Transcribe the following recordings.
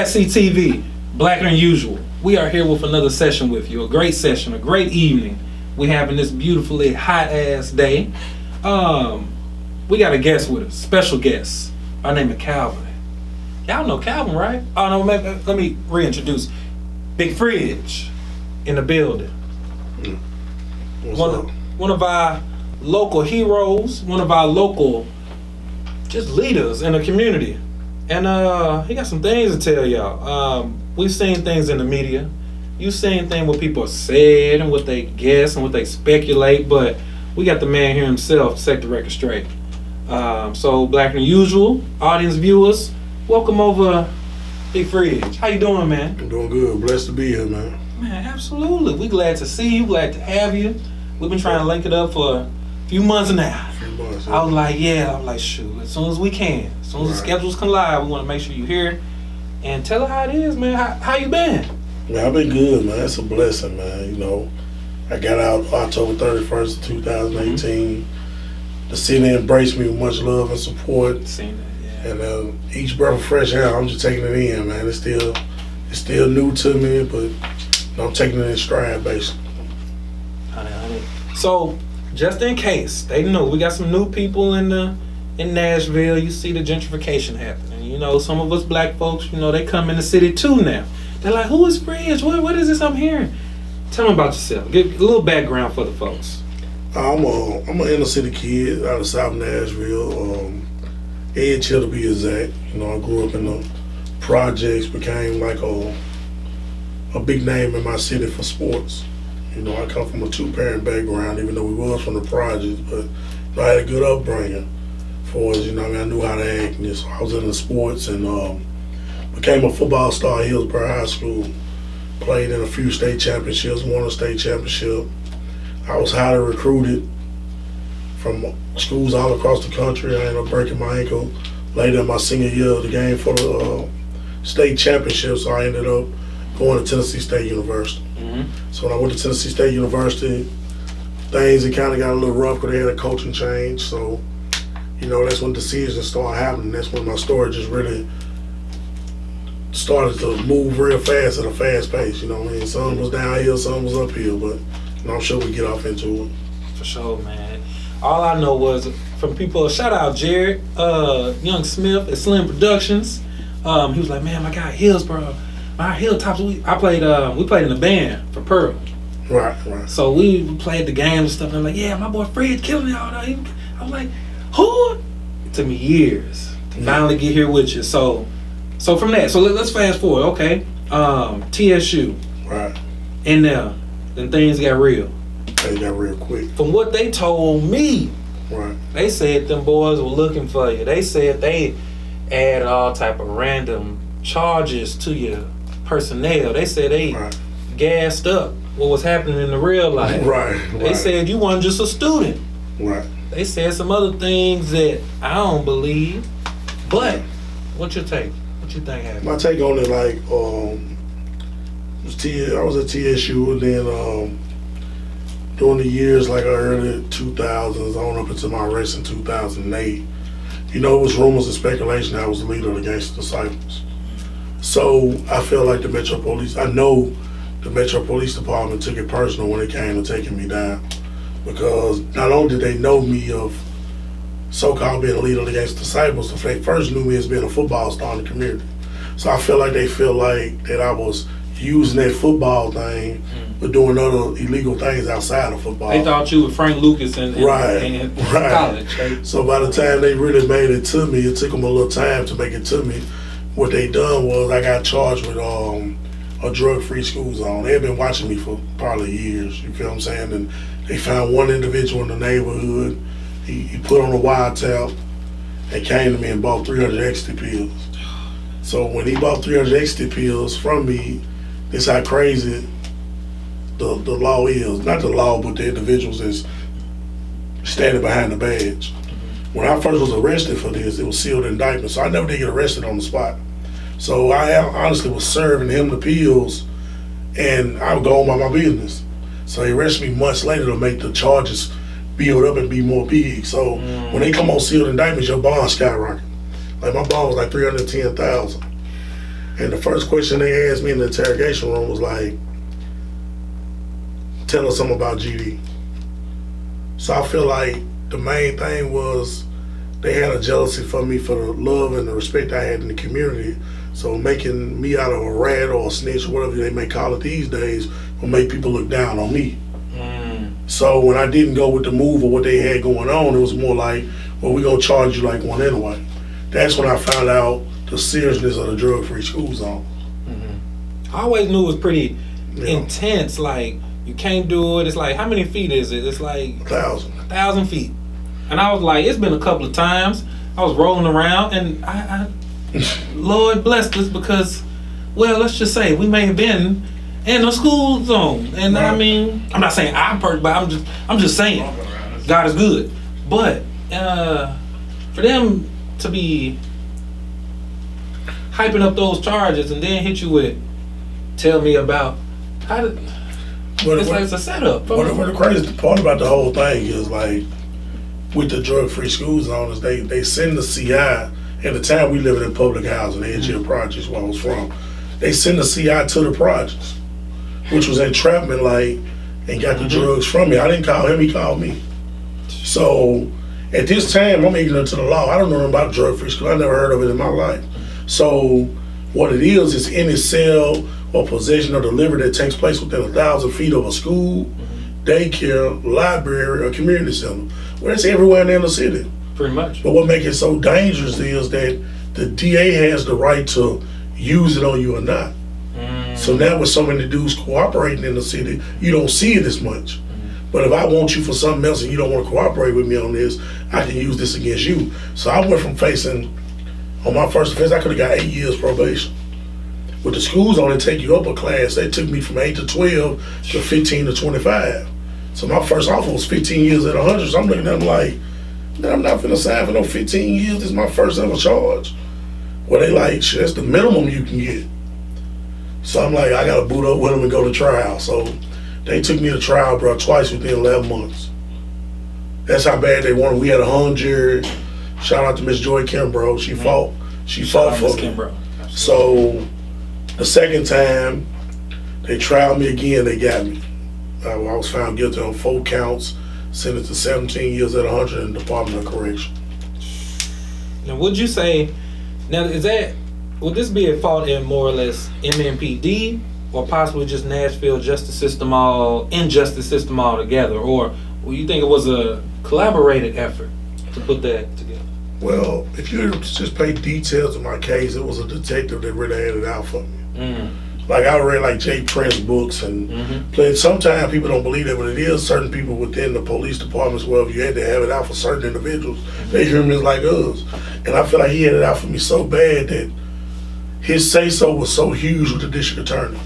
MassCtv, blacker than usual. We are here with another session with you. A great session, a great evening. We having this beautifully hot ass day. We got a guest with us, special guest. Our name is Calvin. Y'all know Calvin, right? Oh no, let me reintroduce. Big Fridge in the building. One of our local heroes, one of our local just leaders in the community. And he got some things to tell y'all. We've seen things in the media. You've seen things what people said and what they guess and what they speculate, but we got the man here himself to set the record straight. So blacker than usual, audience viewers, welcome over Big Fridge. How you doing, man? I'm doing good. Blessed to be here, man. Man, absolutely. We glad to see you, glad to have you. We've been trying to link it up for a few months now. Yeah. I was like, shoot, as soon as we can. As soon as the schedules can live, we want to make sure you're here. And tell her how it is, man. How you been? Man, I've been good, man. It's a blessing, man. You know, I got out October 31st, 2018. The city embraced me with much love and support. Seen that, yeah. And each breath of fresh air, I'm just taking it in, man. It's still new to me, but I'm taking it in stride, basically. Honey. So, just in case they know, we got some new people in Nashville. You see the gentrification happening. You know, some of us black folks, you know, they come in the city too now. They're like, who is Fridge? What is this I'm hearing? Tell them about yourself. Give a little background for the folks. I'm an inner city kid out of South Nashville, Edgehill to be exact. You know, I grew up in the projects, became like a big name in my city for sports. You know, I come from a two-parent background, even though we was from the projects, but you know, I had a good upbringing for us. You know, I knew how to act. And so I was into sports and became a football star at Hillsborough High School. Played in a few state championships, won a state championship. I was highly recruited from schools all across the country. I ended up breaking my ankle later in my senior year of the game for the state championship, so I ended up going to Tennessee State University. Mm-hmm. So when I went to Tennessee State University, things kind of got a little rough because they had a coaching change. So, you know, that's when decisions started happening. That's when my story just really started to move real fast at a fast pace. You know what I mean? Some was downhill, some was uphill, but you know, I'm sure we get off into it. For sure, man. All I know was from people, shout out Jared, Young Smith at Slim Productions. He was like, man, my guy Hillsborough, my Hilltops, we played in the band for Pearl. Right. So we played the games and stuff, and I'm like, yeah, my boy Fred killing y'all. I was like, who? It took me years to finally get here with you. So from that, so let's fast forward, okay? TSU. Right. And now, then things got real. They got real quick. From what they told me, right, they said them boys were looking for you. They said they added all type of random charges to your personnel. They said they gassed up what was happening in the real life. Right. They said you weren't just a student. Right. They said some other things that I don't believe. But what's your take? What you think happened? My take on it, like, I was at TSU, and then during the years, like early 2000s, on up until my arrest in 2008, you know, it was rumors and speculation that I was the leader of the Gangster Disciples. So I felt like I know the Metro Police Department took it personal when it came to taking me down, because not only did they know me of so-called being a leader of the Gangster Disciples, they first knew me as being a football star in the community. So I feel like they feel like that I was using that football thing, but doing other illegal things outside of football. They thought you were Frank Lucas in college. Right? So by the time they really made it to me, it took them a little time to make it to me. What they done was I got charged with a drug-free school zone. They had been watching me for probably years, you feel what I'm saying? And they found one individual in the neighborhood. He put on a wiretap and came to me and bought 300 ecstasy pills. So when he bought 300 ecstasy pills from me, this how crazy the law is. Not the law, but the individuals that's standing behind the badge. When I first was arrested for this, it was sealed indictment, so I never did get arrested on the spot. So I honestly was serving him the pills, and I would go on by my business. So he arrested me months later to make the charges build up and be more big. So when they come on sealed indictments, your bond skyrocket. Like my bond was like $310,000. And the first question they asked me in the interrogation room was like, tell us something about GD. So I feel like the main thing was they had a jealousy for me for the love and the respect I had in the community. So making me out of a rat or a snitch or whatever they may call it these days will make people look down on me. So when I didn't go with the move or what they had going on, it was more like, well, we're going to charge you like one anyway. That's when I found out the seriousness of the drug-free school zone. I always knew it was pretty intense. Like, you can't do it. It's like, how many feet is it? It's like 1,000. 1,000 feet. And I was like, it's been a couple of times. I was rolling around, and I Lord blessed us because, well, let's just say we may have been in a school zone. And right. I mean, I'm not saying I'm perfect, but I'm just saying God is good. But for them to be hyping up those charges and then hit you with, tell me about how did it's a setup. What the crazy part about the whole thing is, like, with the drug-free school zone is they send the CI. At the time we living in public housing, the Edgehill Projects where I was from. They send the CI to the projects, which was entrapment, like, and got the drugs from me. I didn't call him, he called me. So at this time, I'm ignorant to the law. I don't know nothing about drug-free school. I never heard of it in my life. So what it is any sale or possession or delivery that takes place within 1,000 feet of a school, daycare, library, or community center. Well, that's everywhere in the inner city. Pretty much. But what makes it so dangerous is that the DA has the right to use it on you or not. So now with so many dudes cooperating in the city, you don't see it as much. But if I want you for something else and you don't want to cooperate with me on this, I can use this against you. So I went from facing, on my first offense, I could have got 8 years probation. With the schools only take you up a class, they took me from 8 to 12 to 15 to 25. So my first offer was 15 years at 100. So I'm looking at them like, man, I'm not finna sign for no 15 years. This is my first ever charge. Well, they like, shit, that's the minimum you can get. So I'm like, I gotta boot up with them and go to trial. So they took me to trial, bro, twice within 11 months. That's how bad they wanted. We had a hung jury. Shout out to Miss Joy Kimbrough. She fought. She fought for me. So the second time they tried me again, they got me. I was found guilty on 4 counts, sentenced to 17 years at 100 in the Department of Correction. Now, would you say, would this be a fault in more or less MMPD or possibly just Nashville injustice system altogether? Or will you think it was a collaborated effort to put that together? Well, if you just pay details of my case, it was a detective that really had it out for me. Like I read like Jay Prince books and played. Sometimes people don't believe that, but it is certain people within the police departments where you had to have it out for certain individuals. They humans like us. And I feel like he had it out for me so bad that his say-so was so huge with the district attorney.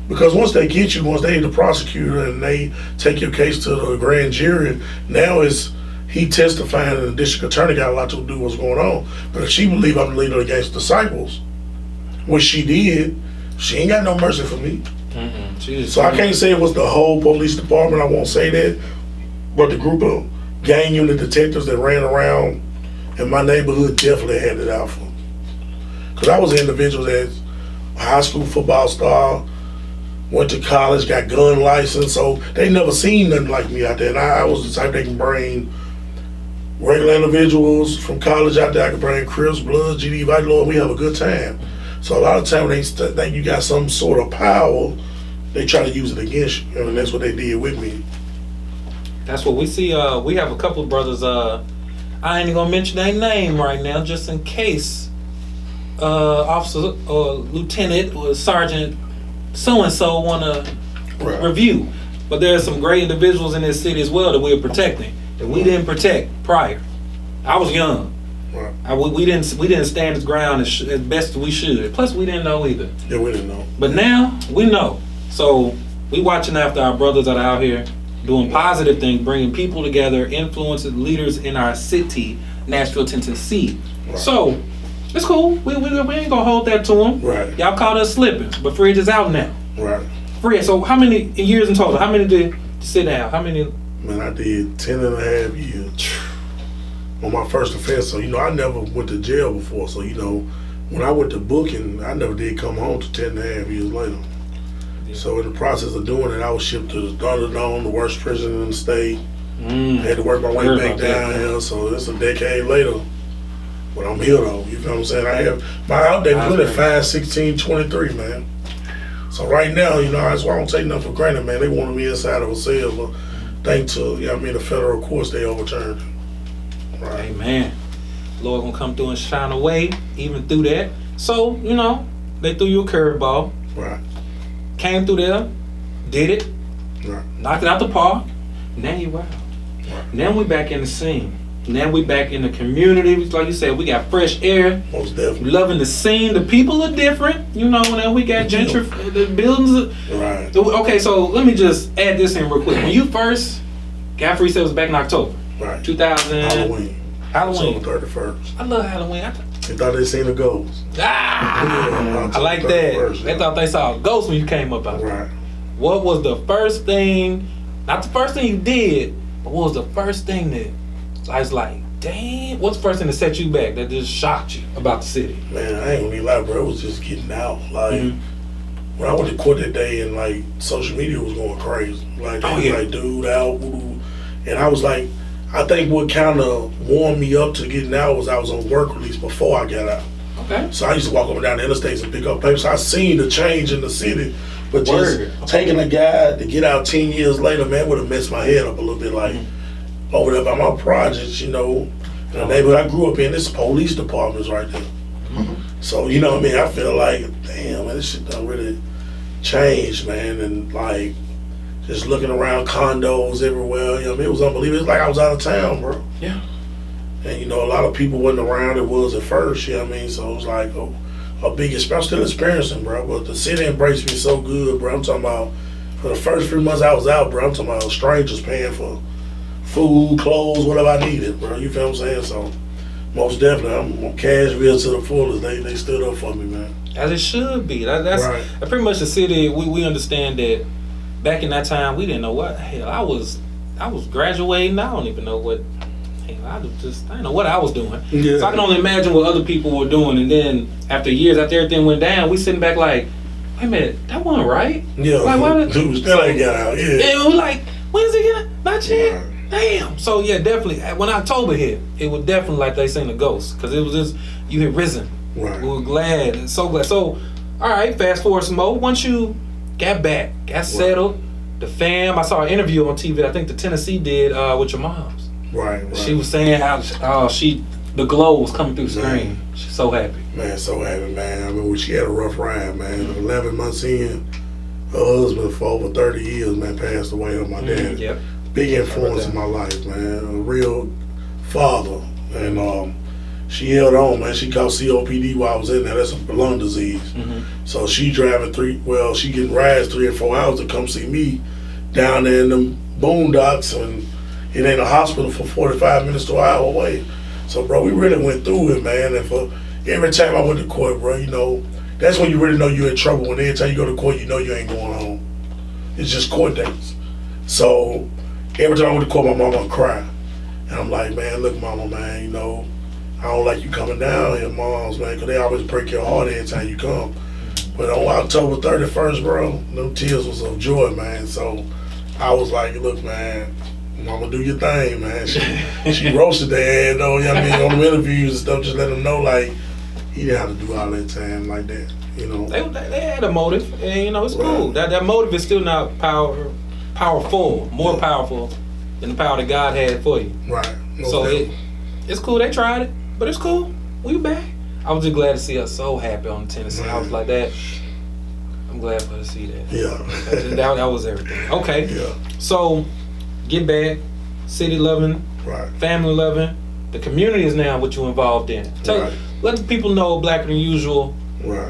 Because once they get you, once they the prosecutor and they take your case to the grand jury, now it's he testifying and the district attorney got a lot to do with what's going on. But if she believe I'm the leader against disciples, which she did, she ain't got no mercy for me. So I can't say it was the whole police department, I won't say that, but the group of gang unit detectives that ran around in my neighborhood definitely had it out for me. Because I was an individual that's a high school football star, went to college, got gun license, so they never seen nothing like me out there. And I was the type that can bring regular individuals from college out there. I could bring Crips, Bloods, GD, Vital, Lord, we have a good time. So a lot of times when they think you got some sort of power, they try to use it against you, and that's what they did with me. That's what we see. We have a couple of brothers. I ain't gonna mention their name right now, just in case. Officer or Lieutenant or Sergeant so-and-so wanna review. But there are some great individuals in this city as well that we're protecting that we didn't protect prior. I was young. We didn't stand his ground as best as we should. Plus, we didn't know either. Yeah, we didn't know. But now we know. So we watching after our brothers that are out here doing positive things, bringing people together, influencing leaders in our city, Nashville, Tennessee. So it's cool. We ain't gonna hold that to them. Right. Y'all caught us slipping, but Fred is out now. Right. Fred, so how many years in total? How many did you sit down? How many? Man, I did 10 and a half years on my first offense. So, I never went to jail before. So, when I went to booking, I never did come home to 10 and a half years later. Yeah. So in the process of doing it, I was shipped to the Thunderdome, the worst prison in the state. I had to work my way back down here, so it's a decade later. But I'm here though, you know what I'm saying? I have my out there was at 5, 16, 23, man. So right now, you know, that's why I don't take nothing for granted, man. They wanted me inside of a cell, but thanks to, you know what I mean, the federal courts, they overturned it. Right. Amen. Lord gonna come through and shine away, even through that. So, you know, they threw you a curveball. Right. Came through there, did it, Right. knocked it out the park. Now you out. Right. Now we back in the scene. Now we back in the community. Like you said, we got fresh air. Most definitely. Loving the scene. The people are different. You know, now we got the buildings. Right. Okay, so let me just add this in real quick. When you first got free sales back in October. Right. 2000. Halloween. Halloween. October 31st. I love Halloween. They thought they seen a ghost. I like that. They thought they saw a ghost when you came up out there. Right. What was the first thing, not the first thing you did, but what was the first thing that I was like, damn, what's the first thing that set you back, that just shocked you about the city? Man, I ain't gonna be lie, bro. It was just getting out. Like, when I went to court that day and, like, social media was going crazy. Like, they was like, dude, out. Woo. And I was like, I think what kind of warmed me up to getting out was I was on work release before I got out. Okay. So I used to walk up and down the interstates and pick up papers. So I seen the change in the city. But just taking a guy to get out 10 years later, man, would have messed my head up a little bit. Like, over there by my projects, you know, in the neighborhood I grew up in, this police department's right there. So, you know what I mean? I feel like, damn, man, this shit done really changed, man. And, like, just looking around condos everywhere, you know what I mean? It was unbelievable. It's like I was out of town, bro. Yeah. And, you know, a lot of people wasn't around. It was at first, you know what I mean? So it was like a big experience. I'm still experiencing, bro. But the city embraced me so good, bro. I'm talking about, for the first 3 months I was out, bro, I'm talking about strangers paying for food, clothes, whatever I needed, bro. You feel what I'm saying? So, most definitely, I'm Cashville to the fullest. They stood up for me, man. As it should be. That's pretty much the city. We understand that back in that time, we didn't know what. Hell, I was graduating. I don't even know what. Hell, I didn't know what I was doing. Yeah. So I can only imagine what other people were doing. And then after years, after everything went down, we sitting back like, wait a minute, that wasn't right. Yeah. Like, why dude still ain't got out. Yeah. And we're like, when's it gonna? Not yet. Right. Damn. So yeah, definitely. When October hit, it was definitely like they seen a ghost, because it was just you had risen. Right. We were glad, so glad. So, all right, fast forward some more. Once you got back, got settled, the fam. I saw an interview on TV. I think the Tennessee did with your mom's. Right. She was saying how the glow was coming through the screen. She's so happy. Man, so happy, man. I mean, she had a rough ride, man. 11 months in, her husband for over 30 years, man, passed away on my dad. Yep. Big influence in my life, man. A real father. And she held on, man. She caught COPD while I was in there. That's a lung disease. So she driving she getting rides 3 or 4 hours to come see me down there in them boondocks, and it ain't a hospital for 45 minutes to an hour away. So, bro, we really went through it, man. And for every time I went to court, bro, you know, that's when you really know you're in trouble. When every time you go to court, you know you ain't going home. It's just court dates. So every time I went to court, my mama would cry. And I'm like, man, look, mama, man, you know, I don't like you coming down here, moms, man, because they always break your heart every time you come. But on October 31st, bro, them tears was of joy, man. So I was like, look, man, mama, do your thing, man. She roasted their ass, though, you know what I mean, on the interviews and stuff, just let them know, like, he didn't have to do all that time like that, you know. They had a motive, and, you know, it's cool. That motive is still not powerful, more powerful than the power that God had for you. Right. So it's cool. They tried it, but it's cool. We back. I was just glad to see her so happy on Tennessee. I was like that. I'm glad for her to see that. Yeah. that was everything. Okay. Yeah. So get back, city loving, family loving. The community is now what you involved in. Let the people know, Blacker Than Usual,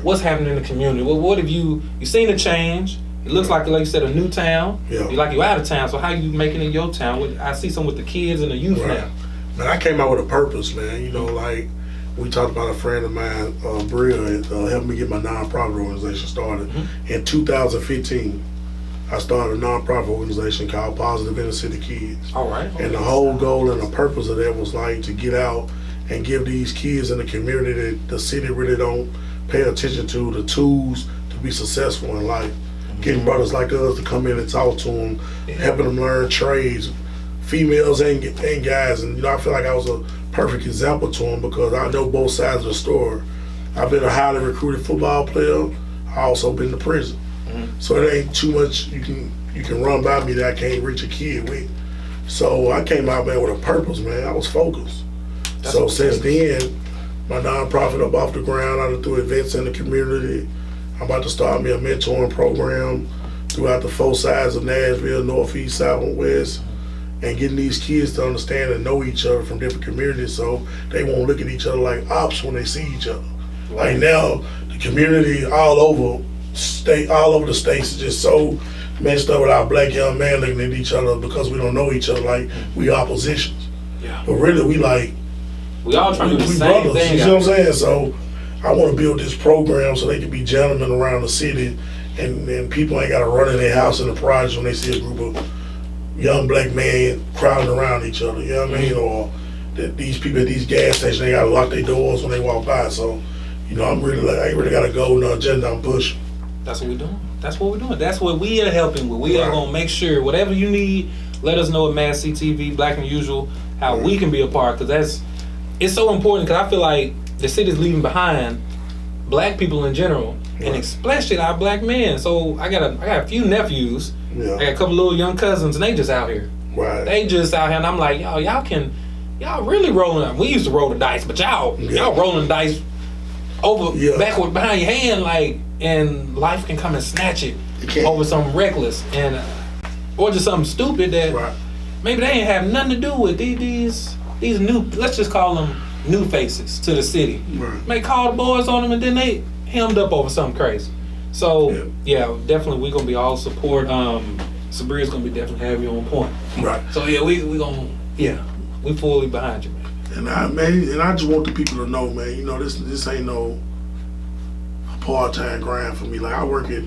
what's happening in the community. What have you seen a change? It looks like you said, a new town. Yeah. You out of town, so how you making it your town? I see some with the kids and the youth now. Man, I came out with a purpose, man. You know, like we talked about, a friend of mine, Bryant, helped me get my nonprofit organization started. In 2015, I started a nonprofit organization called Positive Inner City Kids. All right. And the whole goal and the purpose of that was like to get out and give these kids in the community that the city really don't pay attention to the tools to be successful in life. Getting brothers like us to come in and talk to them, helping them learn trades, females and guys. And I feel like I was a perfect example to them because I know both sides of the story. I've been a highly recruited football player. I also been to prison. So it ain't too much you can run by me that I can't reach a kid with. So I came out, man, with a purpose, man. I was focused. So since then, my nonprofit up off the ground. I done through events in the community. I'm about to start me a mentoring program throughout the 4 sides of Nashville, Northeast, South, and West, and getting these kids to understand and know each other from different communities so they won't look at each other like ops when they see each other. Like now, the community all over the states is just so messed up with our black young men looking at each other because we don't know each other like we oppositions. Yeah. But really, we all trying to do the same brothers, thing. You know what I'm saying? So I want to build this program so they can be gentlemen around the city, and people ain't got to run in their house in the project when they see a group of young black men crowding around each other. You know what I mean? Or that these people at these gas stations, they got to lock their doors when they walk by. So, I really got a goal and agenda I'm pushing. That's what we're doing. That's what we're doing. That's what we are helping with. We are going to make sure whatever you need, let us know at MassCtv, Black and Usual, how we can be a part. Because it's so important, because I feel like the city's leaving behind black people in general, and especially our black men. So I got a few nephews. I got a couple little young cousins, and they just out here. They just out here, and I'm like, y'all really rolling. We used to roll the dice, but y'all rolling dice backward behind your hand, like, and life can come and snatch it over something reckless or just something stupid that maybe they ain't have nothing to do with these new, let's just call them new faces to the city. May call the boys on them and then they hemmed up over something crazy. So definitely we're gonna be all support. Sabria's gonna be definitely have you on point. So we fully behind you, man. And I just want the people to know, man. This ain't no part-time grind for me. Like I work at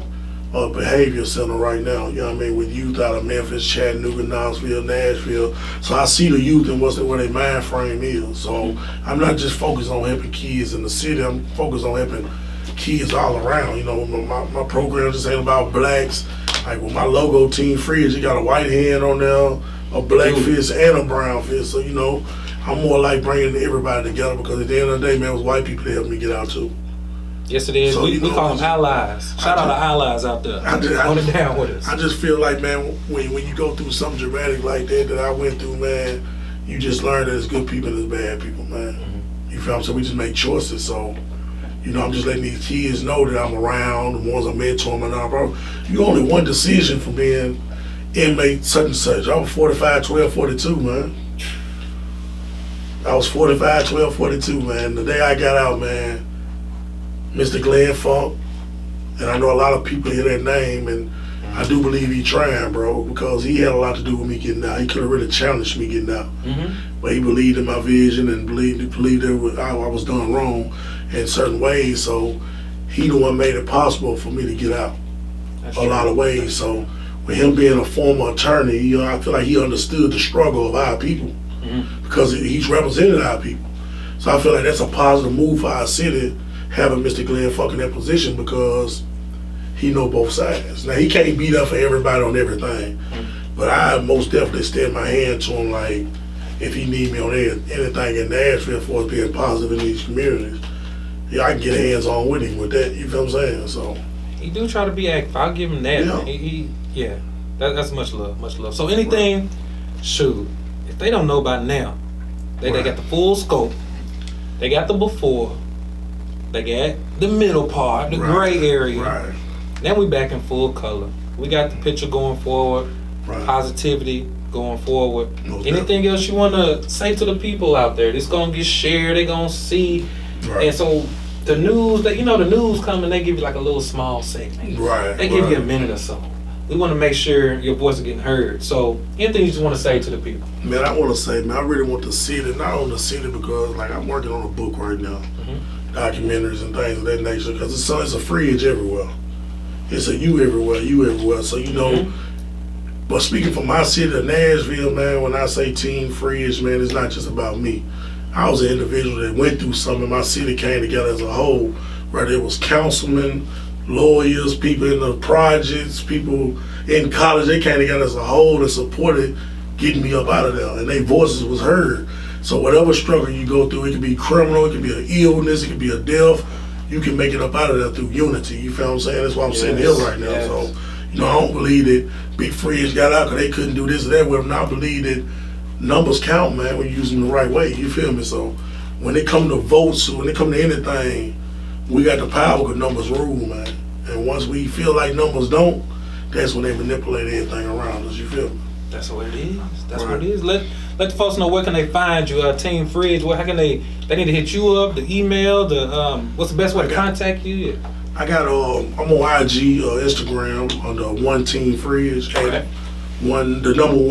a behavior center right now. You know what I mean, with youth out of Memphis, Chattanooga, Knoxville, Nashville. So I see the youth and where their mind frame is. So I'm not just focused on helping kids in the city. I'm focused on helping kids all around. My program just ain't about blacks. Like with my logo, Team Fridge, you got a white hand on there, a black fist, and a brown fist. So I'm more like bringing everybody together because at the end of the day, man, it was white people that helped me get out too. Yes, it is. So, we call them allies. Shout out to allies out there. Hold it down with us. I just feel like, man, when you go through something dramatic like that I went through, man, you just learn that there's good people and there's bad people, man. You feel what I'm saying? We just make choices. So, I'm just letting these kids know that I'm around, the ones I mentor, my nonprofit. You only one decision from being inmate such and such. I was 45, 12, 42, man. I was 45, 12, 42, man. The day I got out, man, Mr. Glenn Funk, and I know a lot of people hear that name, and I do believe he trying, bro, because he had a lot to do with me getting out. He could have really challenged me getting out, but he believed in my vision and believed that I was done wrong in certain ways. So he the one made it possible for me to get out a lot of ways. So with him being a former attorney, I feel like he understood the struggle of our people because he's represented our people. So I feel like that's a positive move for our city, having Mr. Glenn Funk in that position because he know both sides. Now he can't be there for everybody on everything, but I most definitely extend my hand to him. Like if he need me on anything in Nashville for us being positive in these communities, I can get hands on with him with that. You feel what I'm saying? So he do try to be active. I'll give him that. That's much love, much love. So anything, shoot, if they don't know by now, they got the full scope. They got the before. They got the middle part, the gray area. Then we back in full color. We got the picture going forward, positivity going forward. Anything else you want to say to the people out there? It's going to get shared. They're going to see. And so the news, the news come and they give you like a little small segment. They give you a minute or so. We want to make sure your voice is getting heard. So anything you just want to say to the people? Man, I want to say, man, I really want to see it. Not only to see it because like I'm working on a book right now. Documentaries and things of that nature, because it's a fridge everywhere. It's a you everywhere. So but speaking for my city of Nashville, man, when I say Team Fridge, man, it's not just about me. I was an individual that went through something. My city came together as a whole, where there was councilmen, lawyers, people in the projects, people in college. They came together as a whole and supported getting me up out of there, and their voices was heard. So whatever struggle you go through, it could be criminal, it could be an illness, it could be a death, you can make it up out of there through unity. You feel what I'm saying? That's why I'm sitting here right now. So, you know, I don't believe that Big Fridge got out because they couldn't do this or that with them. I believe that numbers count, man, when you use them the right way. You feel me? So when it come to votes, when it come to anything, we got the power because numbers rule, man. And once we feel like numbers don't, that's when they manipulate everything around us. You feel me? That's what it is. That's what it is. Let the folks know where can they find you, Team Fridge. How can they need to hit you up, the email, what's the best way to contact you? Yeah. I got I'm on IG, Instagram under One Team Fridge, the number one.